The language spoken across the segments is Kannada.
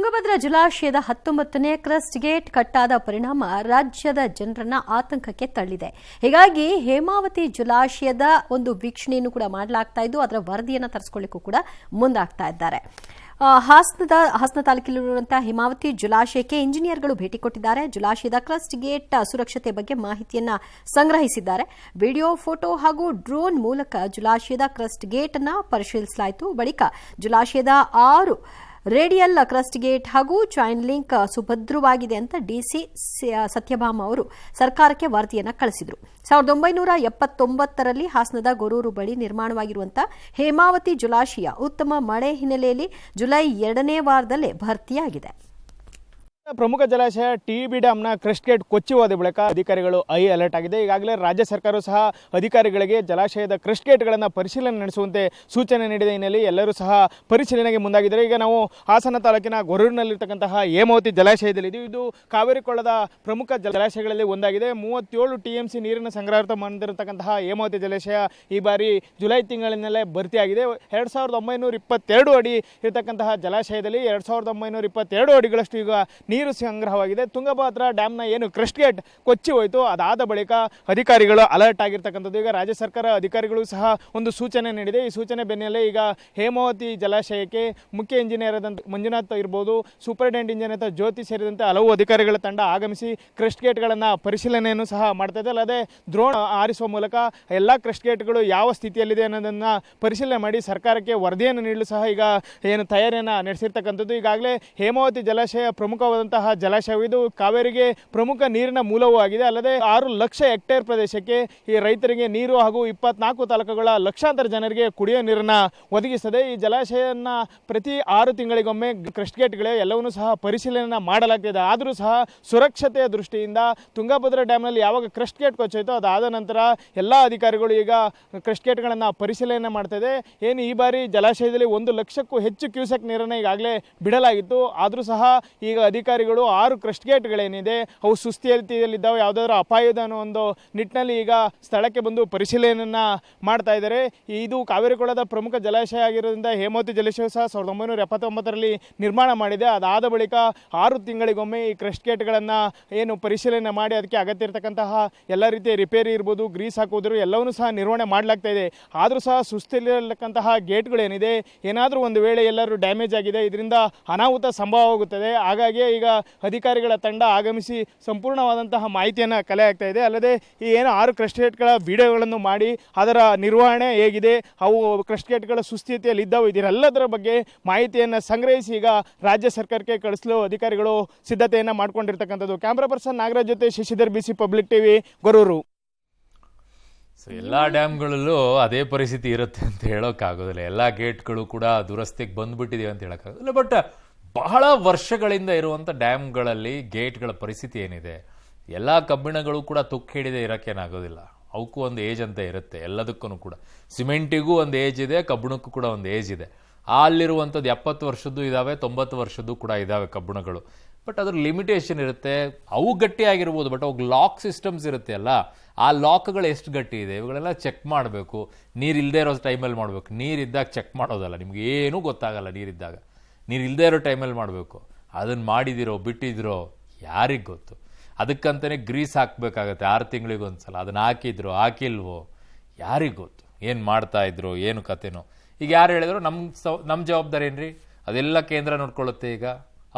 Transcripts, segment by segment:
ತುಂಗಭದ್ರಾ ಜಲಾಶಯದ 19ನೇ ಕ್ರಸ್ಟ್ ಗೇಟ್ ಕಟ್ಟಾದ ಪರಿಣಾಮ ರಾಜ್ಯದ ಜನರನ್ನ ಆತಂಕಕ್ಕೆ ತಳ್ಳಿದೆ. ಹೀಗಾಗಿ ಹೇಮಾವತಿ ಜಲಾಶಯದ ಒಂದು ವೀಕ್ಷಣೆಯನ್ನು ಕೂಡ ಮಾಡಲಾಗ್ತಾ ಇದ್ದು ಅದರ ವರದಿಯನ್ನು ತರಿಸಿಕೊಳ್ಳಿಕ್ಕೂ ಕೂಡ ಮುಂದಾಗ್ತಾ ಇದ್ದಾರೆ. ಹಾಸನ ತಾಲೂಕಿನಲ್ಲಿರುವಂತಹ ಹೇಮಾವತಿ ಜಲಾಶಯಕ್ಕೆ ಇಂಜಿನಿಯರ್ಗಳು ಭೇಟಿ ಕೊಟ್ಟಿದ್ದಾರೆ. ಜಲಾಶಯದ ಕ್ರಸ್ಟ್ ಗೇಟ್ ಸುರಕ್ಷತೆ ಬಗ್ಗೆ ಮಾಹಿತಿಯನ್ನ ಸಂಗ್ರಹಿಸಿದ್ದಾರೆ. ವಿಡಿಯೋ, ಫೋಟೋ ಹಾಗೂ ಡ್ರೋನ್ ಮೂಲಕ ಜಲಾಶಯದ ಕ್ರಸ್ಟ್ ಗೇಟ್ ಅನ್ನು ಪರಿಶೀಲಿಸಲಾಯಿತು. ಬಳಿಕ ಜಲಾಶಯದ 6 ರೇಡಿಯಲ್ ಕ್ರಸ್ಟ್ ಗೇಟ್ ಹಾಗೂ ಚೈನ್ ಲಿಂಕ್ ಸುಭದ್ರವಾಗಿದೆ ಅಂತ ಡಿಸಿ ಸತ್ಯಭಾಮ ಅವರು ಸರ್ಕಾರಕ್ಕೆ ವರದಿಯನ್ನು ಕಳಿಸಿದರು. 1979ರಲ್ಲಿ ಹಾಸನದ ಗೊರೂರು ಬಳಿ ನಿರ್ಮಾಣವಾಗಿರುವಂತಹ ಹೇಮಾವತಿ ಜಲಾಶಯ ಉತ್ತಮ ಮಳೆ ಹಿನ್ನೆಲೆಯಲ್ಲಿ ಜುಲೈ 2ನೇ ವಾರದಲ್ಲೇ ಭರ್ತಿಯಾಗಿದೆ. ಪ್ರಮುಖ ಜಲಾಶಯ ಟಿಬಿ ಡ್ಯಾಂನ ಕ್ರಸ್ಟ್ ಗೇಟ್ ಕೊಚ್ಚಿ ಹೋದ ಬಳಿಕ ಅಧಿಕಾರಿಗಳು ಹೈ ಅಲರ್ಟ್ ಆಗಿದೆ. ಈಗಾಗಲೇ ರಾಜ್ಯ ಸರ್ಕಾರವು ಸಹ ಅಧಿಕಾರಿಗಳಿಗೆ ಜಲಾಶಯದ ಕ್ರಸ್ಟ್ ಗೇಟ್ಗಳನ್ನು ಪರಿಶೀಲನೆ ನಡೆಸುವಂತೆ ಸೂಚನೆ ನೀಡಿದ ಹಿನ್ನೆಲೆಯಲ್ಲಿ ಎಲ್ಲರೂ ಸಹ ಪರಿಶೀಲನೆಗೆ ಮುಂದಾಗಿದ್ದಾರೆ. ಈಗ ನಾವು ಹಾಸನ ತಾಲೂಕಿನ ಗೊರೂರಿನಲ್ಲಿರ್ತಕ್ಕಂತಹ ಹೇಮಾವತಿ ಜಲಾಶಯದಲ್ಲಿದ್ದು ಇದು ಕಾವೇರಿ ಕೊಳ್ಳದ ಪ್ರಮುಖ ಜಲಾಶಯಗಳಲ್ಲಿ ಒಂದಾಗಿದೆ. 37 TMC ನೀರನ್ನು ಸಂಗ್ರಹ ಮಾಡಿರತಕ್ಕಂತಹ ಹೇಮಾವತಿ ಜಲಾಶಯ ಈ ಬಾರಿ ಜುಲೈ ತಿಂಗಳಿನಲ್ಲೇ ಭರ್ತಿಯಾಗಿದೆ. 2922 ಅಡಿ ಇರತಕ್ಕಂತಹ ಜಲಾಶಯದಲ್ಲಿ 2922 ಅಡಿಗಳಷ್ಟು ಈಗ ನೀರು ಸಂಗ್ರಹವಾಗಿದೆ. ತುಂಗಭದ್ರಾ ಡ್ಯಾಂನ ಏನು ಕ್ರಸ್ಟ್ ಗೇಟ್ ಕೊಚ್ಚಿ ಹೋಯಿತು, ಅದಾದ ಬಳಿಕ ಅಧಿಕಾರಿಗಳು ಅಲರ್ಟ್ ಆಗಿರ್ತಕ್ಕಂಥದ್ದು. ಈಗ ರಾಜ್ಯ ಸರ್ಕಾರ ಅಧಿಕಾರಿಗಳು ಸಹ ಒಂದು ಸೂಚನೆ ನೀಡಿದೆ. ಈ ಸೂಚನೆ ಬೆನ್ನಲ್ಲೇ ಈಗ ಹೇಮಾವತಿ ಜಲಾಶಯಕ್ಕೆ ಮುಖ್ಯ ಇಂಜಿನಿಯರ್ ಆದಂಥ ಮಂಜುನಾಥ್ ಇರ್ಬೋದು, ಸೂಪರಿಂಟೆಂಡೆಂಟ್ ಇಂಜಿನಿಯರ್ ಜ್ಯೋತಿ ಸೇರಿದಂತೆ ಹಲವು ಅಧಿಕಾರಿಗಳ ತಂಡ ಆಗಮಿಸಿ ಕ್ರಸ್ಟ್ ಗೇಟ್ಗಳನ್ನು ಪರಿಶೀಲನೆಯನ್ನು ಸಹ ಮಾಡ್ತಾ ಇದೆ. ಅಲ್ಲದೆ ಡ್ರೋನ್ ಹಾರಿಸುವ ಮೂಲಕ ಎಲ್ಲ ಕ್ರಸ್ಟ್ ಗೇಟ್ಗಳು ಯಾವ ಸ್ಥಿತಿಯಲ್ಲಿದೆ ಅನ್ನೋದನ್ನು ಪರಿಶೀಲನೆ ಮಾಡಿ ಸರ್ಕಾರಕ್ಕೆ ವರದಿಯನ್ನು ನೀಡಲು ಸಹ ಈಗ ಏನು ತಯಾರಿಯನ್ನು ನಡೆಸಿರ್ತಕ್ಕಂಥದ್ದು. ಈಗಾಗಲೇ ಹೇಮಾವತಿ ಜಲಾಶಯ ಪ್ರಮುಖವಾದಂತಹ ಜಲಾಶಯವಿದು ಕಾವೇರಿಗೆ ಪ್ರಮುಖ ನೀರಿನ ಮೂಲವೂ ಆಗಿದೆ. ಅಲ್ಲದೆ 6 ಲಕ್ಷ ಹೆಕ್ಟೇರ್ ಪ್ರದೇಶಕ್ಕೆ ಈ ರೈತರಿಗೆ ನೀರು ಹಾಗೂ 24 ತಾಲೂಕುಗಳ ಲಕ್ಷಾಂತರ ಜನರಿಗೆ ಕುಡಿಯುವ ನೀರನ್ನು ಒದಗಿಸುತ್ತದೆ. ಈ ಜಲಾಶಯನ ಪ್ರತಿ 6 ತಿಂಗಳಿಗೊಮ್ಮೆ ಕ್ರಸ್ಟ್ ಗೇಟ್ಗಳೇ ಎಲ್ಲವನ್ನೂ ಸಹ ಪರಿಶೀಲನೆ ಮಾಡಲಾಗ್ತಿದೆ. ಆದರೂ ಸಹ ಸುರಕ್ಷತೆಯ ದೃಷ್ಟಿಯಿಂದ ತುಂಗಭದ್ರಾ ಡ್ಯಾಮ್ನಲ್ಲಿ ಯಾವಾಗ ಕ್ರಸ್ಟ್ ಗೇಟ್ ಕೊಚ್ಚೋಯ್ತೋ ಅದಾದ ನಂತರ ಎಲ್ಲ ಅಧಿಕಾರಿಗಳು ಈಗ ಕ್ರಸ್ಟ್ ಗೇಟ್ಗಳನ್ನು ಪರಿಶೀಲನೆ ಮಾಡ್ತಾ ಇದೆ. ಏನು ಈ ಬಾರಿ ಜಲಾಶಯದಲ್ಲಿ 1 ಲಕ್ಷಕ್ಕೂ ಹೆಚ್ಚು ಕ್ಯೂಸೆಕ್ ನೀರನ್ನು ಈಗಾಗಲೇ ಬಿಡಲಾಗಿತ್ತು. ಆದರೂ ಸಹ ಈಗ ಅಧಿಕಾರಿಗಳು 6 ಕ್ರಸ್ಟ್ ಗೇಟ್ಗಳೇನಿದೆ ಅವು ಸುಸ್ಥಿತಿಯಲ್ಲಿದ್ದಾವೆ, ಯಾವುದಾದ್ರೂ ಅಪಾಯದ ಅನ್ನೋ ಒಂದು ನಿಟ್ಟಿನಲ್ಲಿ ಈಗ ಸ್ಥಳಕ್ಕೆ ಬಂದು ಪರಿಶೀಲನೆಯನ್ನು ಮಾಡ್ತಾ ಇದ್ದಾರೆ. ಇದು ಕಾವೇರಿ ಕೊಳ್ಳದ ಪ್ರಮುಖ ಜಲಾಶಯ ಆಗಿರೋದ್ರಿಂದ ಹೇಮಾವತಿ ಜಲಾಶಯ ಸಹ 1979ರಲ್ಲಿ ನಿರ್ಮಾಣ ಮಾಡಿದೆ. ಅದಾದ ಬಳಿಕ 6 ತಿಂಗಳಿಗೊಮ್ಮೆ ಈ ಕ್ರಸ್ಟ್ ಗೇಟ್ಗಳನ್ನು ಏನು ಪರಿಶೀಲನೆ ಮಾಡಿ ಅದಕ್ಕೆ ಅಗತ್ಯ ಇರತಕ್ಕಂತಹ ಎಲ್ಲ ರೀತಿಯ ರಿಪೇರಿ ಇರ್ಬೋದು, ಗ್ರೀಸ್ ಹಾಕೋದ್ರು ಎಲ್ಲವನ್ನೂ ಸಹ ನಿರ್ವಹಣೆ ಮಾಡಲಾಗ್ತಾ ಇದೆ. ಆದರೂ ಸಹ ಸುಸ್ಥಿತಿಯಲ್ಲಿರ್ತಕ್ಕಂತಹ ಗೇಟ್ಗಳೇನಿದೆ ಏನಾದರೂ ಒಂದು ವೇಳೆ ಎಲ್ಲರೂ ಡ್ಯಾಮೇಜ್ ಆಗಿದೆ, ಇದರಿಂದ ಅನಾಹುತ ಸಂಭವವಾಗುತ್ತದೆ. ಹಾಗಾಗಿ ಈಗ ಅಧಿಕಾರಿಗಳ ತಂಡ ಆಗಮಿಸಿ ಸಂಪೂರ್ಣವಾದಂತಹ ಮಾಹಿತಿಯನ್ನು ಕಲೆ ಆಗ್ತಾ ಇದೆ. ಅಲ್ಲದೆ ಈ ಏನು 6 ಕ್ರಸ್ಟ್ ಗೇಟ್ಗಳ ವಿಡಿಯೋಗಳನ್ನು ಮಾಡಿ ಅದರ ನಿರ್ವಹಣೆ ಹೇಗಿದೆ, ಅವು ಕ್ರಸ್ಟ್ ಗೇಟ್ಗಳ ಸುಸ್ಥಿತಿಯಲ್ಲಿ ಇದ್ದಾವೆ, ಇದೆಲ್ಲದರ ಬಗ್ಗೆ ಮಾಹಿತಿಯನ್ನು ಸಂಗ್ರಹಿಸಿ ಈಗ ರಾಜ್ಯ ಸರ್ಕಾರಕ್ಕೆ ಕಳಿಸಲು ಅಧಿಕಾರಿಗಳು ಸಿದ್ಧತೆಯನ್ನು ಮಾಡಿಕೊಂಡಿರ್ತಕ್ಕಂಥದ್ದು. ಕ್ಯಾಮ್ರಾ ಪರ್ಸನ್ ನಾಗರಾಜ್ ಜೊತೆ Shashidhar, BC public TV, Goruru. ಎಲ್ಲ ಡ್ಯಾಮ್ಗಳಲ್ಲೂ ಅದೇ ಪರಿಸ್ಥಿತಿ ಇರುತ್ತೆ ಅಂತ ಹೇಳೋಕ್ಕಾಗೋದಿಲ್ಲ. ಎಲ್ಲ ಗೇಟ್ಗಳು ಕೂಡ ದುರಸ್ತಿಗೆ ಬಂದ್ಬಿಟ್ಟಿದೆ ಅಂತ ಹೇಳೋಕ್ಕಾಗೋದಿಲ್ಲ. ಬಟ್ ಬಹಳ ವರ್ಷಗಳಿಂದ ಇರುವಂಥ ಡ್ಯಾಮ್ಗಳಲ್ಲಿ ಗೇಟ್ಗಳ ಪರಿಸ್ಥಿತಿ ಏನಿದೆ, ಎಲ್ಲ ಕಬ್ಬಿಣಗಳು ಕೂಡ ತುಕ್ಕು ಹಿಡಿದೇ ಇರೋಕ್ಕೇನಾಗೋದಿಲ್ಲ. ಅವಕ್ಕೂ ಒಂದು ಏಜ್ ಅಂತ ಇರುತ್ತೆ. ಎಲ್ಲದಕ್ಕೂ ಕೂಡ ಸಿಮೆಂಟಿಗೂ ಒಂದು ಏಜ್ ಇದೆ, ಕಬ್ಬಿಣಕ್ಕೂ ಕೂಡ ಒಂದು ಏಜ್ ಇದೆ. ಅಲ್ಲಿರುವಂಥದ್ದು 70 ವರ್ಷದ್ದು ಇದ್ದಾವೆ, 90 ವರ್ಷದ್ದು ಕೂಡ ಇದ್ದಾವೆ ಕಬ್ಬಿಣಗಳು. ಬಟ್ ಅದ್ರ ಲಿಮಿಟೇಷನ್ ಇರುತ್ತೆ. ಅವು ಗಟ್ಟಿಯಾಗಿರ್ಬೋದು, ಬಟ್ ಅವಾಗ ಲಾಕ್ ಸಿಸ್ಟಮ್ಸ್ ಇರುತ್ತೆ ಅಲ್ಲ, ಆ ಲಾಕ್ಗಳು ಎಷ್ಟು ಗಟ್ಟಿ ಇದೆ ಇವುಗಳೆಲ್ಲ ಚೆಕ್ ಮಾಡಬೇಕು. ನೀರು ಇಲ್ಲದೆ ಇರೋ ಟೈಮಲ್ಲಿ ಮಾಡಬೇಕು. ನೀರಿದ್ದಾಗ ಚೆಕ್ ಮಾಡೋದಲ್ಲ, ನಿಮ್ಗೆ ಏನೂ ಗೊತ್ತಾಗಲ್ಲ. ನೀರಿದ್ದಾಗ, ನೀರು ಇಲ್ಲದೆ ಇರೋ ಟೈಮಲ್ಲಿ ಮಾಡಬೇಕು. ಅದನ್ನು ಮಾಡಿದಿರೋ ಬಿಟ್ಟಿದ್ರೋ ಯಾರಿಗೆ ಗೊತ್ತು. ಅದಕ್ಕಂತಲೇ ಗ್ರೀಸ್ ಹಾಕಬೇಕಾಗತ್ತೆ 6 ತಿಂಗಳಿಗೊಂದ್ಸಲ. ಅದನ್ನು ಹಾಕಿಲ್ವೋ ಯಾರಿಗೆ ಗೊತ್ತು. ಏನು ಮಾಡ್ತಾಯಿದ್ರು, ಏನು ಕತೆನೋ. ಈಗ ಯಾರು ಹೇಳಿದ್ರು ನಮ್ಮ ಜವಾಬ್ದಾರಿ ಏನ್ರಿ, ಅದೆಲ್ಲ ಕೇಂದ್ರ ನೋಡ್ಕೊಳ್ಳುತ್ತೆ. ಈಗ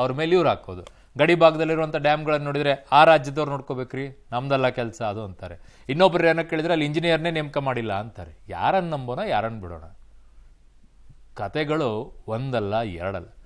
ಅವ್ರ ಮೇಲೆ ಇವ್ರು ಹಾಕೋದು. ಗಡಿ ಭಾಗದಲ್ಲಿರುವಂಥ ಡ್ಯಾಮ್ಗಳನ್ನು ನೋಡಿದರೆ ಆ ರಾಜ್ಯದವ್ರು ನೋಡ್ಕೋಬೇಕ್ರಿ, ನಮ್ದಲ್ಲ ಕೆಲಸ ಅದು ಅಂತಾರೆ. ಇನ್ನೊಬ್ರು ಏನೋ ಕೇಳಿದ್ರೆ ಅಲ್ಲಿ ಇಂಜಿನಿಯರ್ನೇ ನೇಮಕ ಮಾಡಿಲ್ಲ ಅಂತಾರೆ. ಯಾರನ್ನು ನಂಬೋಣ, ಯಾರನ್ನು ಬಿಡೋಣ. ಕತೆಗಳು ಒಂದಲ್ಲ ಎರಡಲ್ಲ.